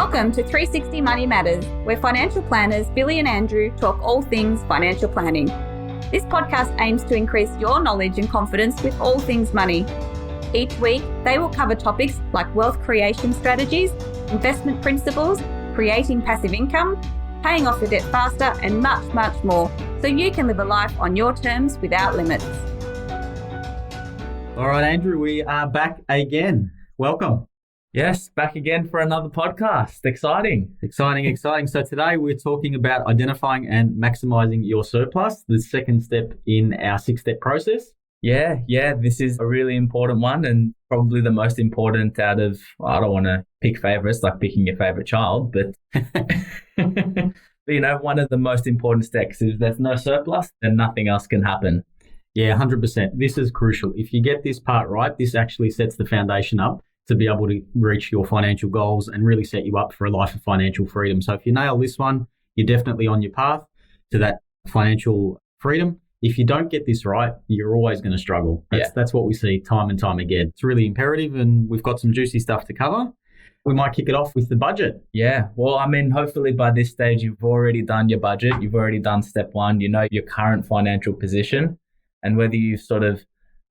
Welcome to 360 Money Matters, where financial planners Billy and Andrew talk all things financial planning. This podcast aims to increase your knowledge and confidence with all things money. Each week, they will cover topics like wealth creation strategies, investment principles, creating passive income, paying off your debt faster, and much, much more, so you can live a life on your terms without limits. All right, Andrew, we are back again. Welcome. Yes, back again for another podcast. Exciting. So today we're talking about identifying and maximising your surplus, the second step in our 6-step process. Yeah, this is a really important one and probably the most important out of, I don't want to pick favourites like picking your favourite child, but one of the most important steps is there's no surplus, then nothing else can happen. Yeah, 100%. This is crucial. If you get this part right, this actually sets the foundation up to be able to reach your financial goals and really set you up for a life of financial freedom. So if you nail this one, you're definitely on your path to that financial freedom. If you don't get this right, you're always going to struggle. That's what we see time and time again. It's really imperative, and we've got some juicy stuff to cover. We might kick it off with the budget. Yeah, well, hopefully by this stage, you've already done your budget. You've already done step one. You know your current financial position, and whether you've sort of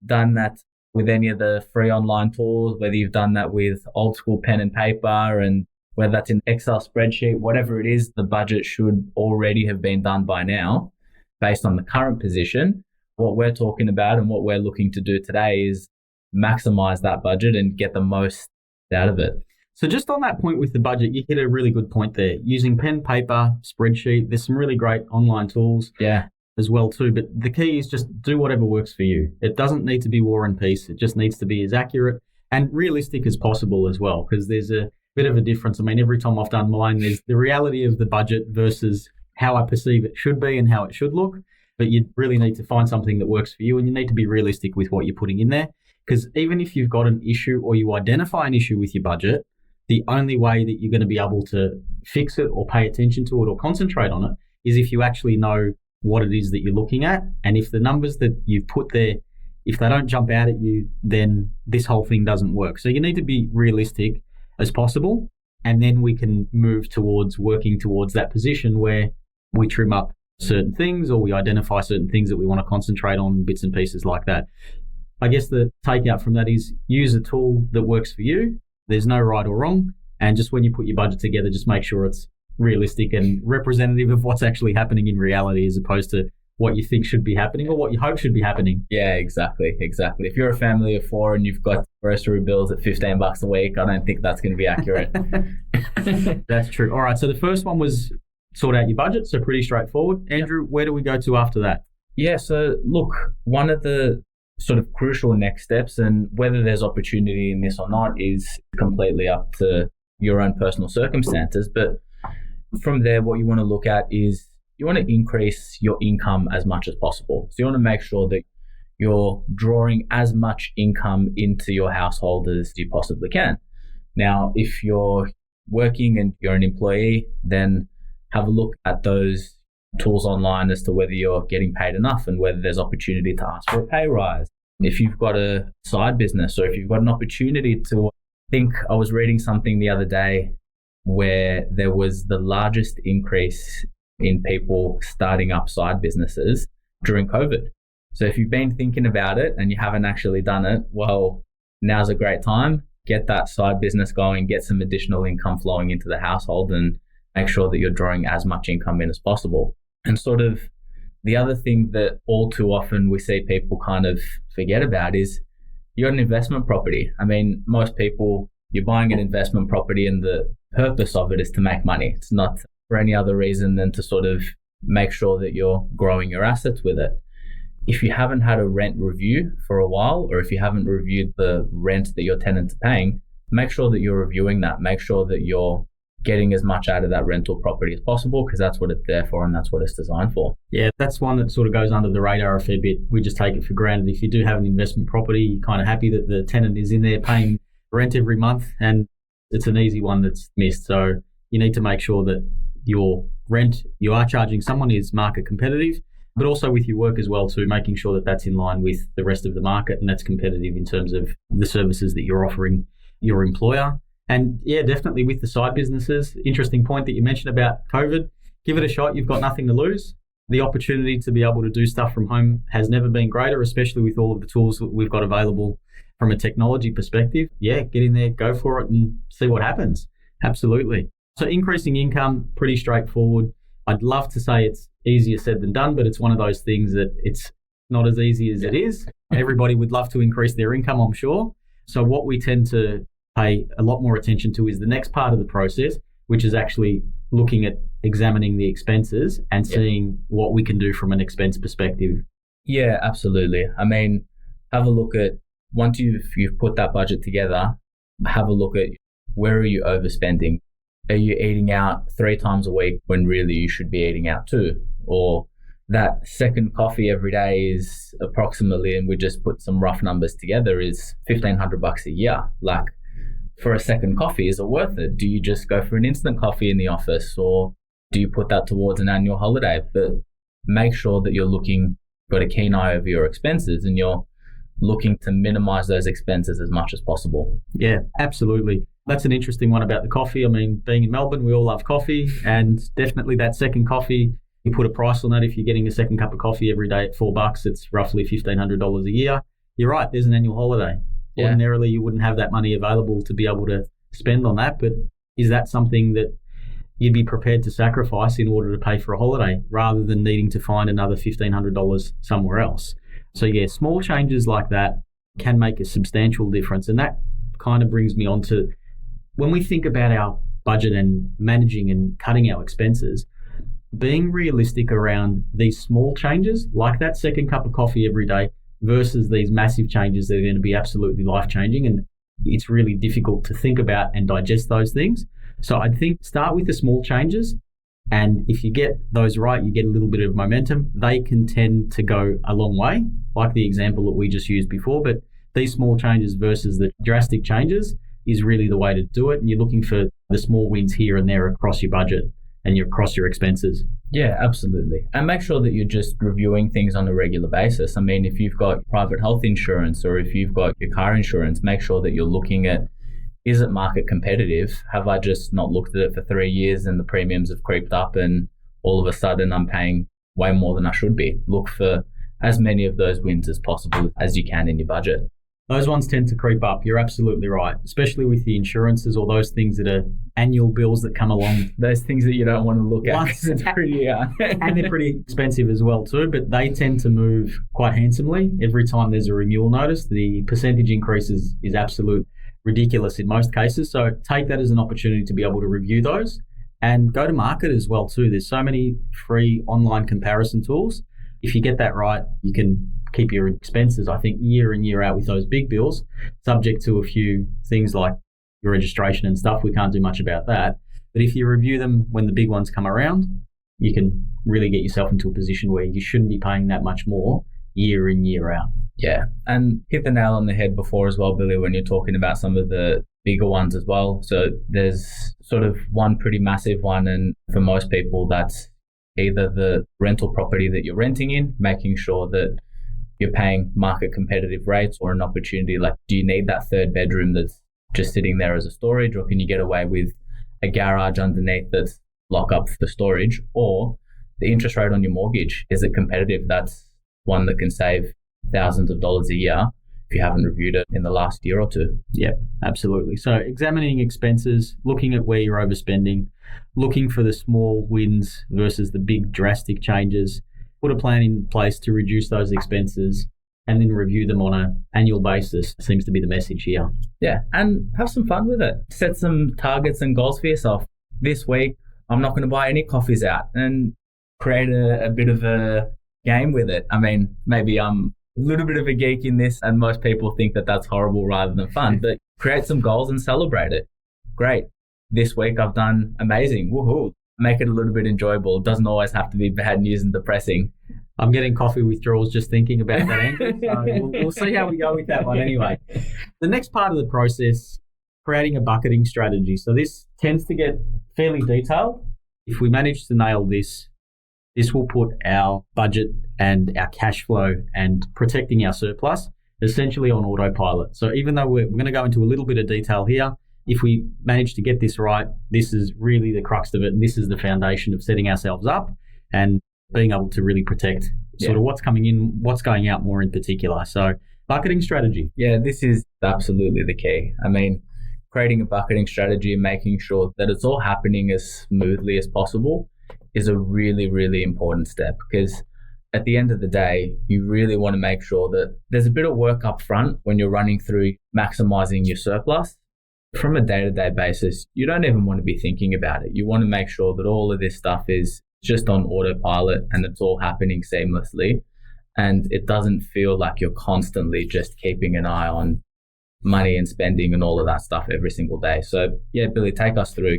done that with any of the free online tools, whether you've done that with old school pen and paper, and whether that's in Excel spreadsheet, whatever it is, the budget should already have been done by now based on the current position. What we're talking about and what we're looking to do today is maximize that budget and get the most out of it. So just on that point with the budget, you hit a really good point there. Using pen, paper, spreadsheet, there's some really great online tools. Yeah. As well too, but the key is just do whatever works for you. It doesn't need to be War and Peace. It just needs to be as accurate and realistic as possible as well, because there's a bit of a difference. Every time I've done mine, there's the reality of the budget versus how I perceive it should be and how it should look. But you really need to find something that works for you, and you need to be realistic with what you're putting in there, because even if you've got an issue or you identify an issue with your budget, the only way that you're going to be able to fix it or pay attention to it or concentrate on it is if you actually know what it is that you're looking at. And if the numbers that you've put there, if they don't jump out at you, then this whole thing doesn't work. So you need to be realistic as possible. And then we can move towards working towards that position where we trim up certain things or we identify certain things that we want to concentrate on, bits and pieces like that. I guess the takeout from that is use a tool that works for you. There's no right or wrong. And just when you put your budget together, just make sure it's realistic and representative of what's actually happening in reality, as opposed to what you think should be happening or what you hope should be happening. Yeah, exactly. If you're a family of 4 and you've got grocery bills at $15 a week, I don't think that's going to be accurate. That's true. All right. So the first one was sort out your budget. So pretty straightforward. Andrew, where do we go to after that? Yeah. So look, one of the sort of crucial next steps, and whether there's opportunity in this or not is completely up to your own personal circumstances. But from there, what you want to look at is you want to increase your income as much as possible. So you want to make sure that you're drawing as much income into your household as you possibly can. Now, if you're working and you're an employee, then have a look at those tools online as to whether you're getting paid enough and whether there's opportunity to ask for a pay rise. If you've got a side business or if you've got an opportunity to I was reading something the other day where there was the largest increase in people starting up side businesses during COVID. So if you've been thinking about it and you haven't actually done it, well, now's a great time. Get that side business going, get some additional income flowing into the household, and make sure that you're drawing as much income in as possible. And sort of the other thing that all too often we see people kind of forget about is you're an investment property. Most people, you're buying an investment property and the purpose of it is to make money. It's not for any other reason than to sort of make sure that you're growing your assets with it. If you haven't had a rent review for a while, or if you haven't reviewed the rent that your tenants are paying, make sure that you're reviewing that. Make sure that you're getting as much out of that rental property as possible, because that's what it's there for and that's what it's designed for. Yeah, that's one that sort of goes under the radar a fair bit. We just take it for granted. If you do have an investment property, you're kind of happy that the tenant is in there paying rent every month, and it's an easy one that's missed. So you need to make sure that your rent you are charging someone is market competitive, but also with your work as well too, making sure that that's in line with the rest of the market and that's competitive in terms of the services that you're offering your employer. And yeah, definitely with the side businesses, interesting point that you mentioned about COVID. Give it a shot. You've got nothing to lose. The opportunity to be able to do stuff from home has never been greater, especially with all of the tools that we've got available from a technology perspective. Yeah, get in there, go for it and see what happens. Absolutely. So increasing income, pretty straightforward. I'd love to say it's easier said than done, but it's one of those things that it's not as easy as it is. Everybody would love to increase their income, I'm sure. So what we tend to pay a lot more attention to is the next part of the process, which is actually looking at examining the expenses and seeing what we can do from an expense perspective. Yeah, absolutely. I mean, have a look at, once you've put that budget together, have a look at where are you overspending? Are you eating out 3 times a week when really you should be eating out 2? Or that second coffee every day is approximately, and we just put some rough numbers together, is $1,500 a year. Like, for a second coffee, is it worth it? Do you just go for an instant coffee in the office, or do you put that towards an annual holiday? But make sure that you're got a keen eye over your expenses and you're looking to minimize those expenses as much as possible. Yeah, absolutely. That's an interesting one about the coffee. I mean, being in Melbourne, we all love coffee, and definitely that second coffee, you put a price on that. If you're getting a second cup of coffee every day at $4, it's roughly $1,500 a year. You're right, there's an annual holiday. Yeah. Ordinarily, you wouldn't have that money available to be able to spend on that, but is that something that you'd be prepared to sacrifice in order to pay for a holiday rather than needing to find another $1,500 somewhere else? So yeah, small changes like that can make a substantial difference. And that kind of brings me on to when we think about our budget and managing and cutting our expenses, being realistic around these small changes, like that second cup of coffee every day, versus these massive changes that are going to be absolutely life-changing. And it's really difficult to think about and digest those things. So I think start with the small changes. And if you get those right, you get a little bit of momentum. They can tend to go a long way, like the example that we just used before. But these small changes versus the drastic changes is really the way to do it. And you're looking for the small wins here and there across your budget and across your expenses. Yeah, absolutely. And make sure that you're just reviewing things on a regular basis. I mean, if you've got private health insurance or if you've got your car insurance, make sure that you're looking at, is it market competitive? Have I just not looked at it for 3 years and the premiums have creeped up and all of a sudden I'm paying way more than I should be? Look for as many of those wins as possible as you can in your budget. Those ones tend to creep up. You're absolutely right, especially with the insurances or those things that are annual bills that come along. Those things that you don't want to look at. It's pretty, and they're pretty expensive as well too, but they tend to move quite handsomely. Every time there's a renewal notice, the percentage increase is absolute ridiculous in most cases. So take that as an opportunity to be able to review those and go to market as well too. There's so many free online comparison tools. If you get that right, you can keep your expenses, I think, year in, year out with those big bills, subject to a few things like your registration and stuff. We can't do much about that. But if you review them when the big ones come around, you can really get yourself into a position where you shouldn't be paying that much more year in, year out. Yeah, and hit the nail on the head before as well, Billy, when you're talking about some of the bigger ones as well. So there's sort of one pretty massive one, and for most people, that's either the rental property that you're renting in, making sure that you're paying market competitive rates, or an opportunity like, do you need that third bedroom that's just sitting there as a storage, or can you get away with a garage underneath that's lock up for storage? Or the interest rate on your mortgage, is it competitive? That's one that can save thousands of dollars a year if you haven't reviewed it in the last year or two. Yeah, absolutely. So examining expenses, looking at where you're overspending, looking for the small wins versus the big drastic changes, put a plan in place to reduce those expenses, and then review them on an annual basis seems to be the message here. Yeah, and have some fun with it. Set some targets and goals for yourself. This week, I'm not going to buy any coffees out, and create a bit of a game with it. I mean, maybe I'm a little bit of a geek in this, and most people think that that's horrible rather than fun, but create some goals and celebrate it. Great. This week I've done amazing. Woohoo. Make it a little bit enjoyable. It doesn't always have to be bad news and depressing. I'm getting coffee withdrawals just thinking about that, Andrew. So we'll see how we go with that one anyway. The next part of the process, creating a bucketing strategy. So this tends to get fairly detailed. If we manage to nail this, this will put our budget and our cash flow and protecting our surplus essentially on autopilot. So even though we're going to go into a little bit of detail here, if we manage to get this right, this is really the crux of it. And this is the foundation of setting ourselves up and being able to really protect sort of what's coming in, what's going out more in particular. So bucketing strategy. Yeah, this is absolutely the key. I mean, creating a bucketing strategy and making sure that it's all happening as smoothly as possible is a really, really important step, because at the end of the day, you really want to make sure that there's a bit of work up front when you're running through maximising your surplus. From a day-to-day basis, you don't even want to be thinking about it. You want to make sure that all of this stuff is just on autopilot and it's all happening seamlessly. And it doesn't feel like you're constantly just keeping an eye on money and spending and all of that stuff every single day. So yeah, Billy, take us through.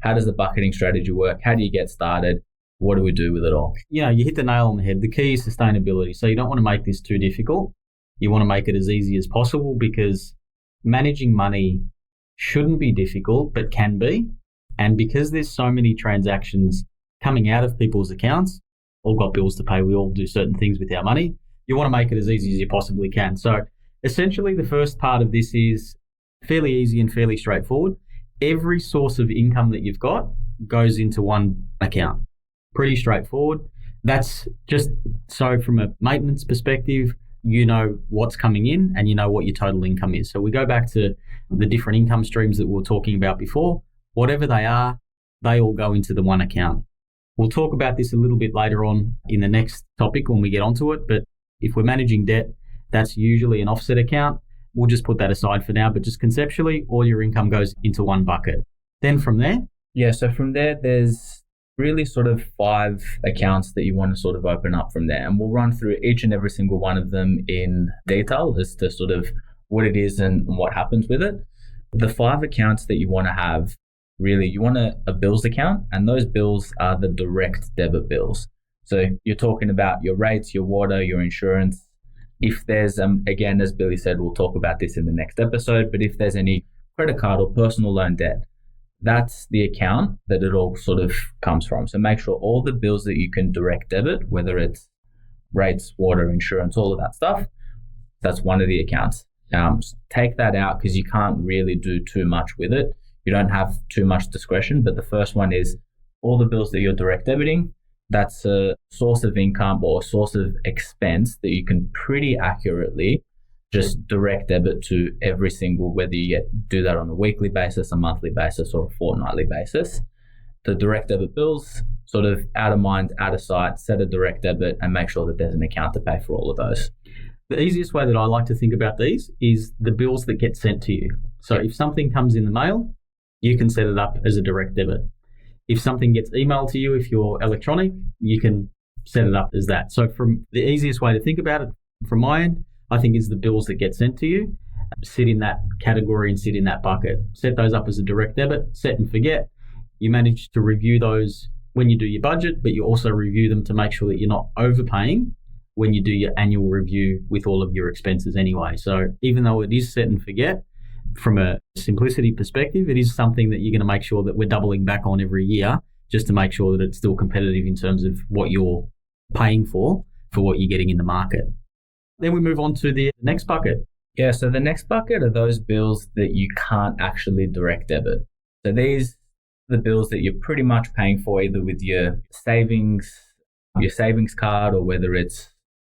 How does the bucketing strategy work? How do you get started? What do we do with it all? Yeah, you hit the nail on the head. The key is sustainability. So you don't want to make this too difficult. You want to make it as easy as possible, because managing money shouldn't be difficult, but can be. And because there's so many transactions coming out of people's accounts, all got bills to pay, we all do certain things with our money, you want to make it as easy as you possibly can. So essentially the first part of this is fairly easy and fairly straightforward. Every source of income that you've got goes into one account. Pretty straightforward. That's just so from a maintenance perspective, you know what's coming in and you know what your total income is. So we go back to the different income streams that we were talking about before. Whatever they are, they all go into the one account. We'll talk about this a little bit later on in the next topic when we get onto it. But if we're managing debt, that's usually an offset account. We'll just put that aside for now. But just conceptually, all your income goes into one bucket. Then from there? Yeah, so from there, there's really sort of 5 accounts that you want to sort of open up from there. And we'll run through each and every single one of them in detail as to sort of what it is and what happens with it. The 5 accounts that you want to have, really, you want a bills account, and those bills are the direct debit bills. So you're talking about your rates, your water, your insurance. If there's, again, as Billy said, we'll talk about this in the next episode, but if there's any credit card or personal loan debt, that's the account that it all sort of comes from. So make sure all the bills that you can direct debit, whether it's rates, water, insurance, all of that stuff, that's one of the accounts. Take that out because you can't really do too much with it. You don't have too much discretion, but the first one is all the bills that you're direct debiting. That's a source of income or a source of expense that you can pretty accurately just direct debit to every single, whether you do that on a weekly basis, a monthly basis, or a fortnightly basis. The direct debit bills, sort of out of mind, out of sight, set a direct debit and make sure that there's an account to pay for all of those. The easiest way that I like to think about these is the bills that get sent to you. So if something comes in the mail, you can set it up as a direct debit. If something gets emailed to you, if you're electronic, you can set it up as that. So from the easiest way to think about it from my end, I think is the bills that get sent to you, sit in that category and sit in that bucket. Set those up as a direct debit, set and forget. You manage to review those when you do your budget, but you also review them to make sure that you're not overpaying when you do your annual review with all of your expenses anyway. So even though it is set and forget, from a simplicity perspective, it is something that you're going to make sure that we're doubling back on every year just to make sure that it's still competitive in terms of what you're paying for what you're getting in the market. Then we move on to the next bucket. Yeah, so the next bucket are those bills that you can't actually direct debit. So these are the bills that you're pretty much paying for either with your savings card, or whether it's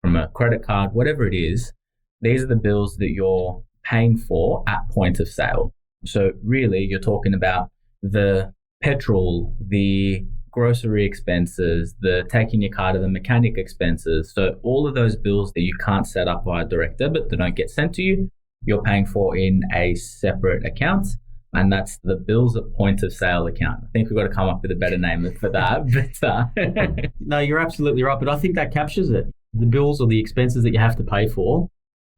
from a credit card, whatever it is. These are the bills that you're paying for at point of sale. So really, you're talking about the petrol, the grocery expenses, the taking your car to the mechanic expenses. So all of those bills that you can't set up via direct debit, that don't get sent to you, you're paying for in a separate account. And that's the bills at point of sale account. I think we've got to come up with a better name for that. But No, you're absolutely right. But I think that captures it. The bills or the expenses that you have to pay for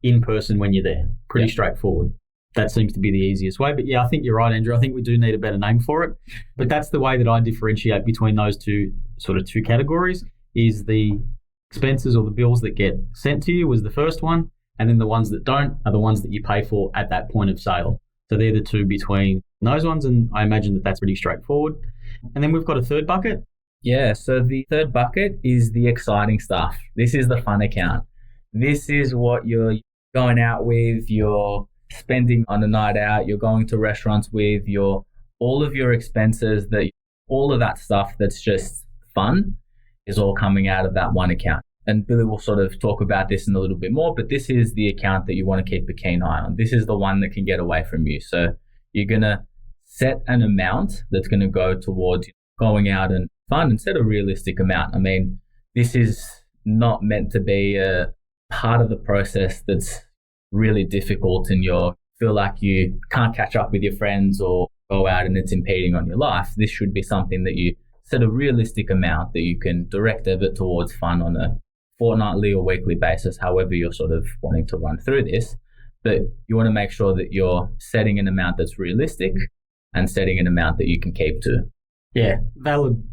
in person when you're there. Pretty straightforward. That seems to be the easiest way. But yeah, I think you're right, Andrew. I think we do need a better name for it. But that's the way that I differentiate between those two categories, is the expenses or the bills that get sent to you was the first one. And then the ones that don't are the ones that you pay for at that point of sale. So they're the two between those ones. And I imagine that that's pretty straightforward. And then we've got a third bucket. Yeah, so the third bucket is the exciting stuff. This is the fun account. This is what you're going out with, you're spending on a night out, you're going to restaurants with all of your expenses, all of that stuff that's just fun is all coming out of that one account. And Billy will sort of talk about this in a little bit more, but this is the account that you want to keep a keen eye on. This is the one that can get away from you. So you're going to set an amount that's going to go towards going out and fun and set a realistic amount. I mean, this is not meant to be a part of the process that's really difficult and you feel like you can't catch up with your friends or go out and it's impeding on your life. This should be something that you set a realistic amount that you can direct debit towards fun on a fortnightly or weekly basis, however you're sort of wanting to run through this. But you want to make sure that you're setting an amount that's realistic and setting an amount that you can keep to. Yeah,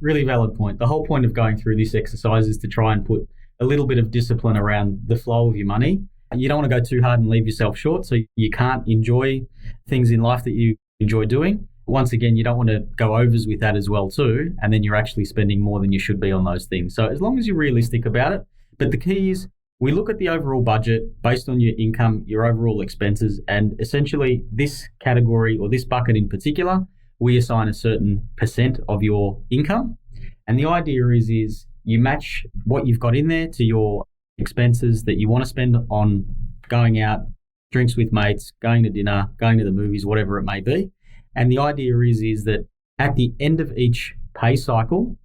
really valid point. The whole point of going through this exercise is to try and put a little bit of discipline around the flow of your money. You don't want to go too hard and leave yourself short, so you can't enjoy things in life that you enjoy doing. Once again, you don't want to go overs with that as well too, and then you're actually spending more than you should be on those things. So as long as you're realistic about it, but the key is we look at the overall budget based on your income, your overall expenses, and essentially this category or this bucket in particular, we assign a certain percent of your income. And the idea is you match what you've got in there to your expenses that you want to spend on going out, drinks with mates, going to dinner, going to the movies, whatever it may be. And the idea is that at the end of each pay cycle,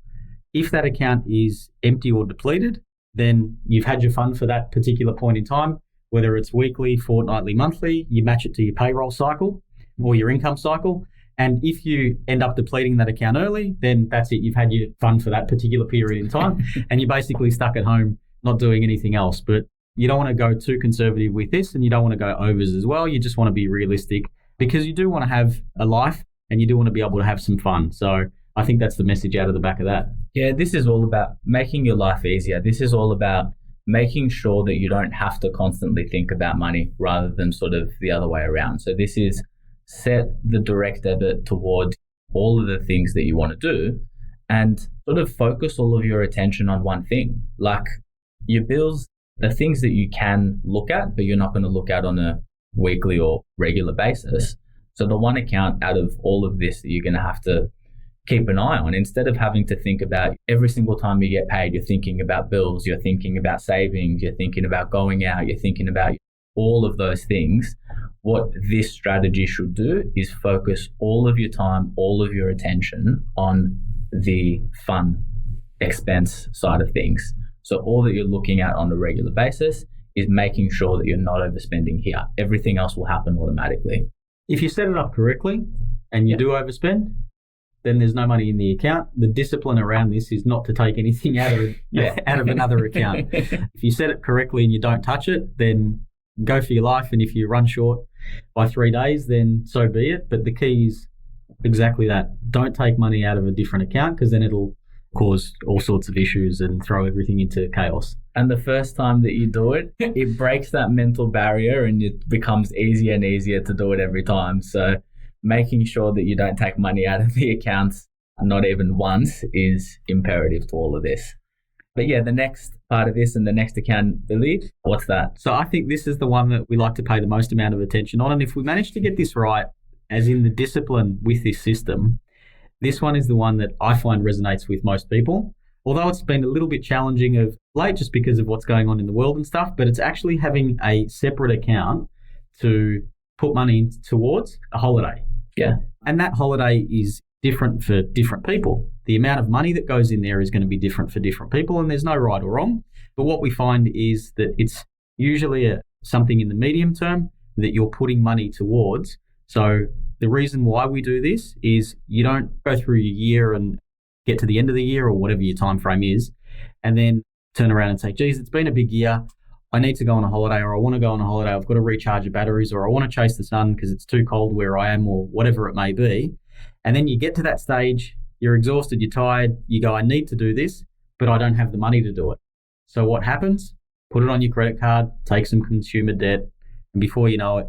if that account is empty or depleted, then you've had your fun for that particular point in time, whether it's weekly, fortnightly, monthly, you match it to your payroll cycle or your income cycle. And if you end up depleting that account early, then that's it. You've had your fun for that particular period in time and you're basically stuck at home not doing anything else. But you don't want to go too conservative with this and you don't want to go overs as well. You just want to be realistic because you do want to have a life and you do want to be able to have some fun. So I think that's the message out of the back of that. Yeah, this is all about making your life easier. This is all about making sure that you don't have to constantly think about money rather than sort of the other way around. So this is set the direct debit towards all of the things that you want to do and sort of focus all of your attention on one thing. Like your bills are things that you can look at, but you're not going to look at on a weekly or regular basis. So the one account out of all of this that you're going to have to keep an eye on, instead of having to think about every single time you get paid, you're thinking about bills, you're thinking about savings, you're thinking about going out, you're thinking about all of those things. What this strategy should do is focus all of your time, all of your attention on the fun expense side of things. So all that you're looking at on a regular basis is making sure that you're not overspending here. Everything else will happen automatically. If you set it up correctly and you do overspend, then there's no money in the account. The discipline around this is not to take anything out of another account. If you set it correctly and you don't touch it, then go for your life. And if you run short by 3 days, then so be it. But the key is exactly that. Don't take money out of a different account because then it'll cause all sorts of issues and throw everything into chaos. And the first time that you do it, it breaks that mental barrier and it becomes easier and easier to do it every time. So making sure that you don't take money out of the accounts, not even once, is imperative to all of this. But yeah, the next part of this and the next account, Billy, what's that? So I think this is the one that we like to pay the most amount of attention on. And if we manage to get this right, as in the discipline with this system, this one is the one that I find resonates with most people. Although it's been a little bit challenging of late just because of what's going on in the world and stuff, but it's actually having a separate account to put money in towards a holiday. Yeah. And that holiday is different for different people. The amount of money that goes in there is going to be different for different people, and there's no right or wrong. But what we find is that it's usually something in the medium term that you're putting money towards. So the reason why we do this is you don't go through your year and get to the end of the year or whatever your time frame is, and then turn around and say, geez, it's been a big year. I need to go on a holiday, or I want to go on a holiday. I've got to recharge the batteries, or I want to chase the sun because it's too cold where I am, or whatever it may be. And then you get to that stage, you're exhausted, you're tired, you go, I need to do this, but I don't have the money to do it. So what happens? Put it on your credit card, take some consumer debt, and before you know it,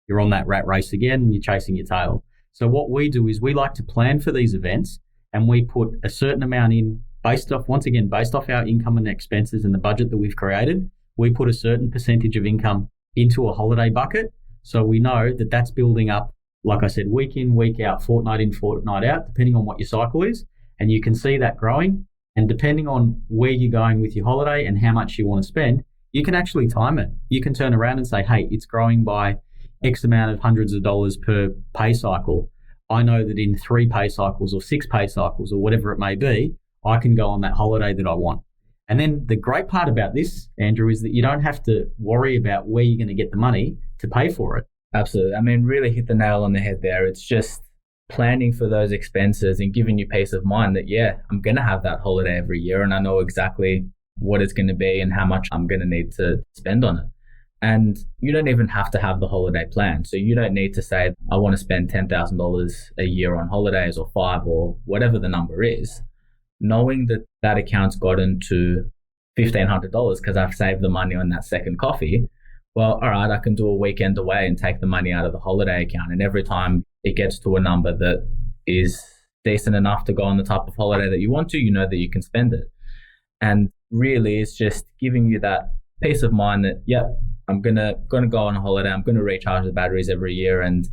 you're on that rat race again and you're chasing your tail. So what we do is we like to plan for these events, and we put a certain amount in based off our income and expenses and the budget that we've created. We put a certain percentage of income into a holiday bucket So we know that that's building up, like I said, week in, week out, fortnight in, fortnight out, depending on what your cycle is. And you can see that growing. And depending on where you're going with your holiday and how much you want to spend, you can actually time it. You can turn around and say, hey, it's growing by X amount of hundreds of dollars per pay cycle. I know that in 3 pay cycles or 6 pay cycles or whatever it may be, I can go on that holiday that I want. And then the great part about this, Andrew, is that you don't have to worry about where you're going to get the money to pay for it. Absolutely. I mean, really hit the nail on the head there. It's just planning for those expenses and giving you peace of mind that, yeah, I'm going to have that holiday every year and I know exactly what it's going to be and how much I'm going to need to spend on it. And you don't even have to have the holiday plan. So you don't need to say, I want to spend $10,000 a year on holidays or 5 or whatever the number is. Knowing that that account's gotten to $1,500 because I've saved the money on that second coffee. Well, all right, I can do a weekend away and take the money out of the holiday account. And every time it gets to a number that is decent enough to go on the type of holiday that you want to, you know that you can spend it. And really, it's just giving you that peace of mind that, yep, I'm gonna go on a holiday. I'm going to recharge the batteries every year. And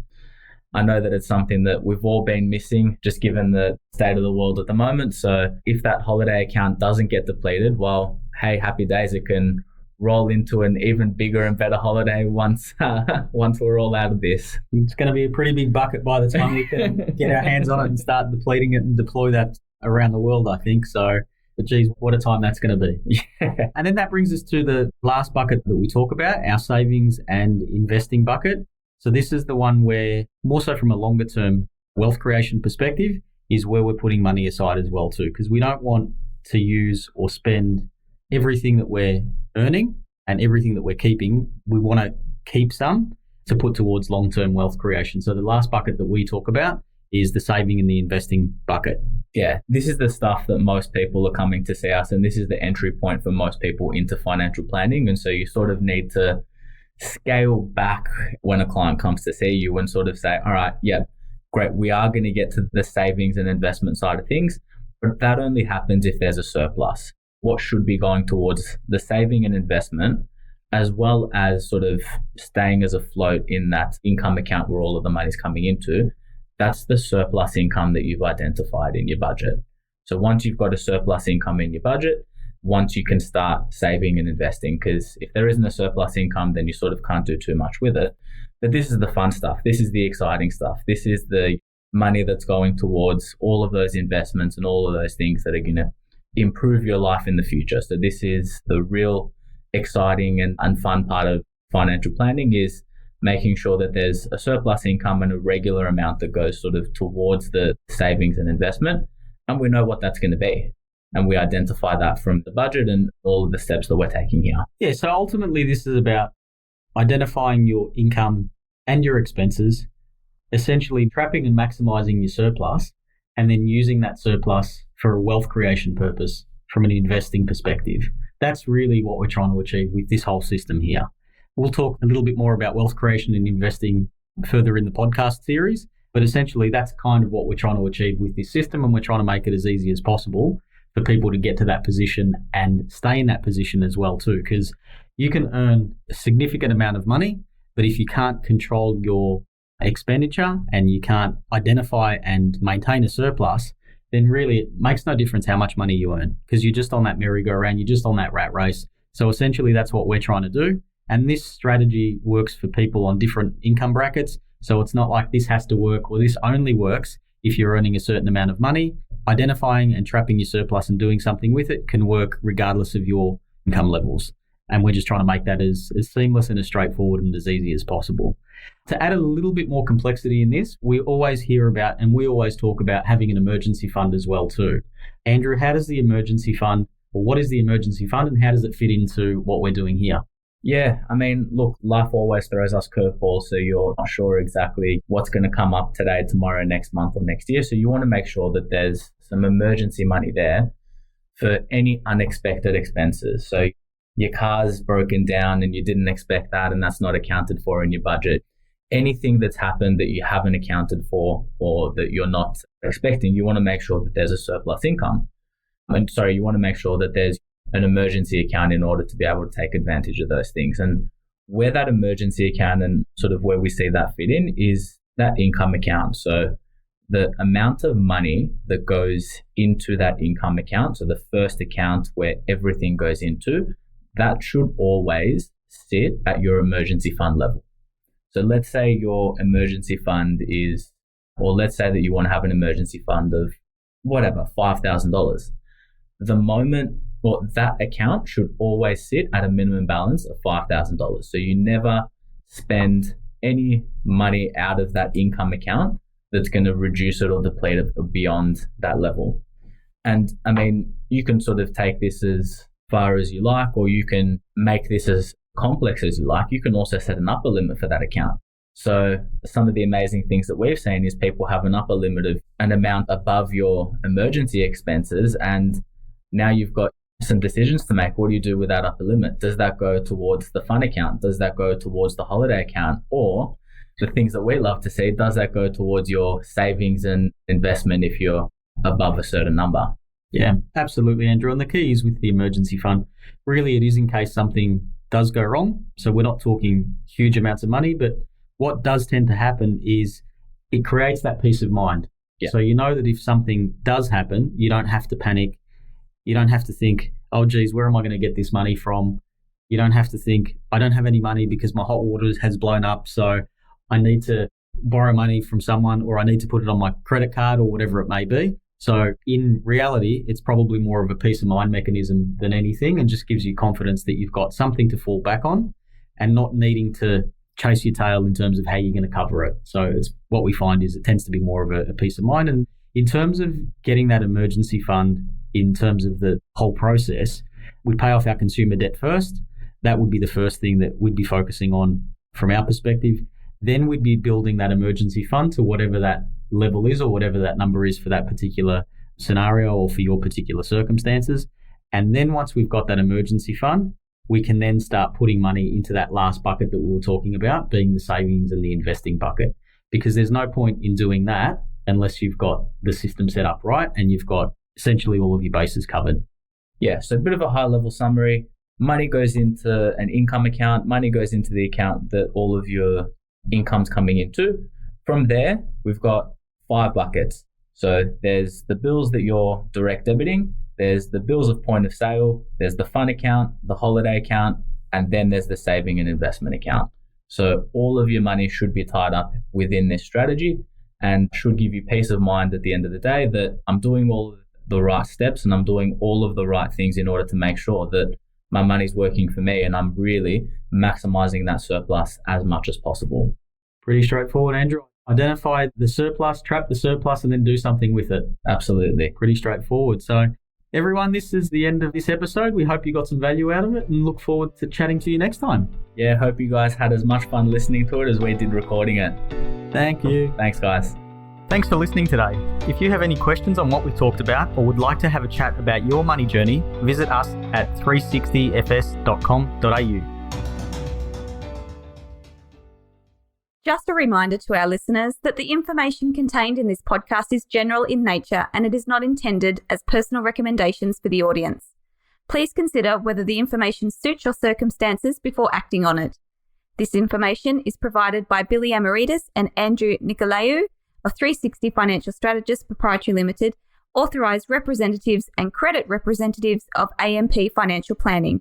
I know that it's something that we've all been missing, just given the state of the world at the moment. So if that holiday account doesn't get depleted, well, hey, happy days. It can roll into an even bigger and better holiday once we're all out of this. It's going to be a pretty big bucket by the time we can get our hands on it and start depleting it and deploy that around the world, I think. So, but geez, what a time that's going to be. Yeah. And then that brings us to the last bucket that we talk about, our savings and investing bucket. So this is the one where, more so from a longer term wealth creation perspective, is where we're putting money aside as well too, because we don't want to use or spend everything that we're earning and everything that we're keeping. We want to keep some to put towards long-term wealth creation. So the last bucket that we talk about is the saving and the investing bucket. Yeah, this is the stuff that most people are coming to see us, and this is the entry point for most people into financial planning. And so you sort of need to scale back when a client comes to see you and sort of say, all right, yeah, great, we are going to get to the savings and investment side of things, but that only happens if there's a surplus. What should be going towards the saving and investment, as well as sort of staying as afloat in that income account where all of the money's coming into. That's the surplus income that you've identified in your budget. So once you've got a surplus income in your budget, once you can start saving and investing, because if there isn't a surplus income, then you sort of can't do too much with it. But this is the fun stuff. This is the exciting stuff. This is the money that's going towards all of those investments and all of those things that are going to improve your life in the future. So this is the real exciting and fun part of financial planning, is making sure that there's a surplus income and a regular amount that goes sort of towards the savings and investment. And we know what that's going to be. And we identify that from the budget and all of the steps that we're taking here. Yeah, so ultimately this is about identifying your income and your expenses, essentially trapping and maximising your surplus, and then using that surplus for a wealth creation purpose from an investing perspective. That's really what we're trying to achieve with this whole system here. We'll talk a little bit more about wealth creation and investing further in the podcast series, but essentially that's kind of what we're trying to achieve with this system, and we're trying to make it as easy as possible for people to get to that position and stay in that position as well too, because you can earn a significant amount of money, but if you can't control your expenditure and you can't identify and maintain a surplus, then really it makes no difference how much money you earn, because you're just on that merry-go-round, you're just on that rat race. So essentially that's what we're trying to do. And this strategy works for people on different income brackets. So it's not like this has to work or this only works if you're earning a certain amount of money. Identifying and trapping your surplus and doing something with it can work regardless of your income levels. And we're just trying to make that as seamless and as straightforward and as easy as possible. To add a little bit more complexity in this, we always hear about and we always talk about having an emergency fund as well too. Andrew, how does the emergency fund, or what is the emergency fund and how does it fit into what we're doing here? Yeah, I mean, look, life always throws us curveballs, so you're not sure exactly what's going to come up today, tomorrow, next month, or next year. So you want to make sure that there's some emergency money there for any unexpected expenses. So your car's broken down and you didn't expect that, and that's not accounted for in your budget. Anything that's happened that you haven't accounted for or that you're not expecting, you want to make sure that there's a surplus income. You want to make sure that there's an emergency account in order to be able to take advantage of those things. And where that emergency account and sort of where we see that fit in is that income account. So the amount of money that goes into that income account, so the first account where everything goes into, that should always sit at your emergency fund level. So let's say your emergency fund is, or let's say that you want to have an emergency fund of whatever, $5,000. The moment, well, that account should always sit at a minimum balance of $5,000. So you never spend any money out of that income account that's going to reduce it or deplete it beyond that level. And I mean, you can sort of take this as far as you like, or you can make this as complex as you like. You can also set an upper limit for that account. So some of the amazing things that we've seen is people have an upper limit of an amount above your emergency expenses, and now you've got some decisions to make. What do you do with that upper limit? Does that go towards the fun account? Does that go towards the holiday account? Or the things that we love to see, does that go towards your savings and investment if you're above a certain number? Yeah, absolutely, Andrew. And the key is with the emergency fund, really it is in case something does go wrong. So we're not talking huge amounts of money, but what does tend to happen is it creates that peace of mind. Yeah. So you know that if something does happen, you don't have to panic. You don't have to think, oh, geez, where am I going to get this money from? You don't have to think, I don't have any money because my hot water has blown up, so I need to borrow money from someone, or I need to put it on my credit card, or whatever it may be. So in reality, it's probably more of a peace of mind mechanism than anything, and just gives you confidence that you've got something to fall back on and not needing to chase your tail in terms of how you're going to cover it. So it's what we find is it tends to be more of a peace of mind. And in terms of getting that emergency fund, in terms of the whole process, we pay off our consumer debt first. That would be the first thing that we'd be focusing on from our perspective. Then we'd be building that emergency fund to whatever that level is, or whatever that number is for that particular scenario or for your particular circumstances. And then once we've got that emergency fund, we can then start putting money into that last bucket that we were talking about, being the savings and the investing bucket. Because there's no point in doing that unless you've got the system set up right and you've got essentially all of your bases covered. Yeah, so a bit of a high level summary. Money goes into an income account. Money goes into the account that all of your income's coming into. From there, we've got 5 buckets. So there's the bills that you're direct debiting, there's the bills of point of sale, there's the fun account, the holiday account, and then there's the saving and investment account. So all of your money should be tied up within this strategy and should give you peace of mind at the end of the day that I'm doing all of the right steps and I'm doing all of the right things in order to make sure that my money's working for me and I'm really maximising that surplus as much as possible. Pretty straightforward, Andrew. Identify the surplus, trap the surplus, and then do something with it. Absolutely. Pretty straightforward. So everyone, this is the end of this episode. We hope you got some value out of it and look forward to chatting to you next time. Yeah, hope you guys had as much fun listening to it as we did recording it. Thank you. Thanks, guys. Thanks for listening today. If you have any questions on what we talked about or would like to have a chat about your money journey, visit us at 360fs.com.au. Just a reminder to our listeners that the information contained in this podcast is general in nature and it is not intended as personal recommendations for the audience. Please consider whether the information suits your circumstances before acting on it. This information is provided by Billy Amaritis and Andrew Nicolaou of 360 Financial Strategists Proprietary Limited, authorised representatives and credit representatives of AMP Financial Planning.